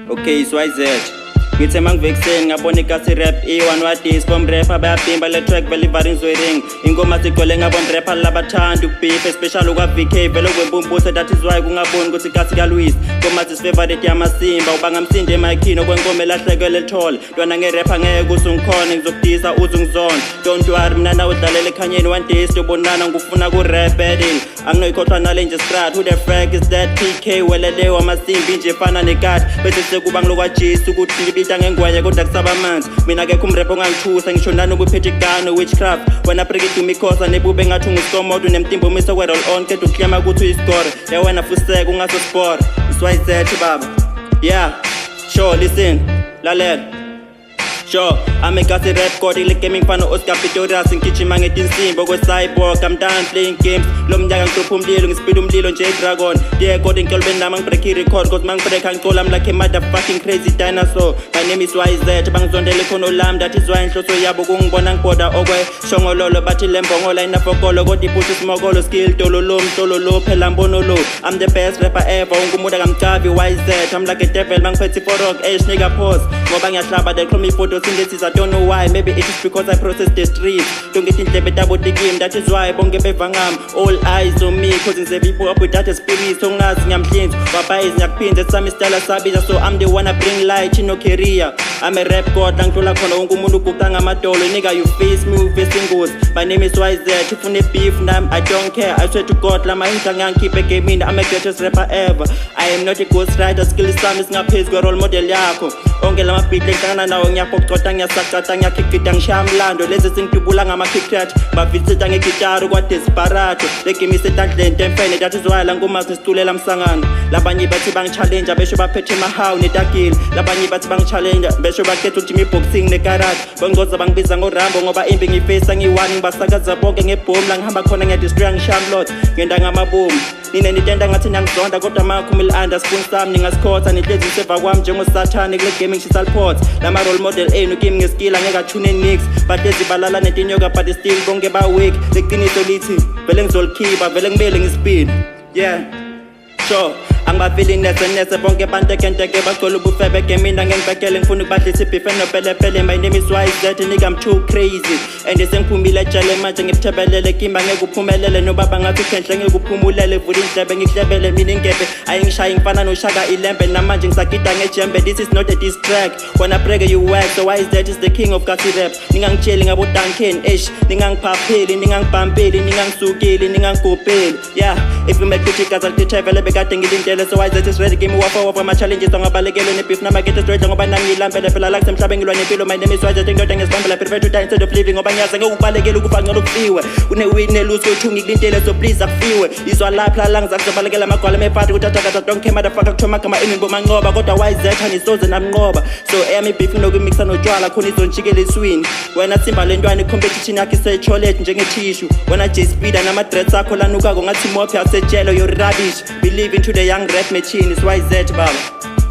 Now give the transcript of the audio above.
Okay, so YZ ngithe mangivexeni ngabona ikasi rap i1 wadis bomb rapper bayabhimba le track belivering zwering ingoma sigcwele ngabomb rapper labathanda ukubhifa especially uka VK vele kwempumpuso that is why kungaboni ukuthi ikasi ka Louis ngoma favorite yamasimba ubanga msinde emic okwenkomo elahlekele lithole ntwana ngerapper ngeke usungikhona ngizokudisa uzungizona don't worry mina nawe udlalela ekhanyeni one day siyobonana ngufuna ku rap battle anginoyikhohlwa nale nje strat who the fuck is that PK welele wamasimbi nje fana nekati bese sekuba ngilokwaJesu ukuthi ngengwenya kodwa kusaba amanzi mina ke kumrap ongangithusa ngisho nani ubuphethe igano witchcraft wena break imikhosa nebube ngathi unguskomodo nemtimbo miso we roll on kedwa uklema ukuthi uyiscore ya wena fuseka ungaso sport iswayizeth baba yeah sure listen lalela sure I'm a gasi rap god ile gaming fan Oscar Pistorius ngigijima ngetinsimbo kwe cyborg I'm done playing games lo mnyaka ngihlupha umlilo ngispeed umlilo nje dragon yeah god inkelben nami ngibreak record cause mangibreak angicola I'm like a motherfucking crazy dinosaur my name is YZ bangizondele khono lami that is why inhloso yabo kungibona ngiboda okwe shongololo bathi lembongola inafokolo kodwa iphuthu simokolo skill tololo phela mbono lo I'm the best rapper ever ungumuntu akamcavi YZ I'm like a devil mangiphethe for rock nigga pause ngoba ngiyahlaba the chrome photo synthesis I don't know why maybe it is because I process the streets don't get indlebe tabo dikim that is why bonke bevangam all eyes on me cause ngize people up with that spirit so ngazi ngiyamhlinza wabayizi ngiyakuphinza sami style sabiza so I'm the one I bring light in no career I'm a rap god ngithola khona wonke umuntu uguqa ngamadolo nigga you face me face ingozi my name is YZ ufune beef nami I don't care I swear to God lama into ngiyakhiphe gaming I'm a greatest rapper ever I am not a ghost writer skills sami singaphezulu kwe role model yakho onke lama beat lehlangana nawo ngiyaphoqota ngiyasakata ngiyakikita ngishamlando lezi singidubula ngama kick track bavitsita ngegitara kwa desperado le game isetandleni temfene that is why la ngoma sisitulela msangano labanye bathi bangichallenge besho baphethe mahawu netakile labanye bathi bangichallenge besho bakhetha ukuthi boxing nekarate bongoza bangibiza ngoRambo ngoba imbi ngifesa ngiwani ngibasakaza bonke ngebomb la ngihamba khona ngiyadestroy ngishamlot ngenda ngamabomu nine nitenda ngathi ngizonda kodwa makhumil underspoon sami ningasikhoza nihlezi seva kwami njengosathane kule gaming shisalport lama role model enu kimi ngeskill angeke athune nix but ezibalala netinyoka but still bonke ba weak leqiniso lithi vele ngizolikhipha vele ngibele ngispeed yeah sure angibafili nese bonke bantekenteke bacela ubufebe gemina ngengibekele ngifuna ukubadlisa ibife nopelepele my name is YZ nigga I'm too crazy and sengiphumile ejele manje ngikuthebelele kimba ngeke uphumelele nobaba ngathi ukhenhle ngeke uphumulele vula indlebe ngihlebele mina ingebe ayingishaya ngifana noshaka ilembe namanje ngisagida ngejembe this is not a diss track when I break you work so YZ is the king of gasi rap ningangitsheli ngabo Duncan ningangiphapheli ningangibhampeli ningangisukeli ningangigopeli yeah if you make the gaza ngithevele bekade ngilinde so YZ is ready game wafa ama challenges angabalekele ne beef nama get straight ngoba nangilambele phela like semhlabeni ngilwa nempilo my name is YZ ngidoda ngesibambela prefer to die instead of living ngoba ngiyazi ngeke ukubalekele ukufa ngcono kufiwe une win ne lose yothunga ikulindele so please akufiwe izwa lapha la ngizakubalekela amagwala mephathi kuthatha kata don't care motherfucker kuthoma kama eni ngoma ngoba kodwa YZ anisoze namnqoba so emi beef nokumixa notshwala khona izonjikele iswini wena simba lentwana competition yakhe secholet njenge tissue wena J Speeder nama dreads akho lanuka ngathi mophe asejelo your rubbish believe into the young rap machine is YZ baba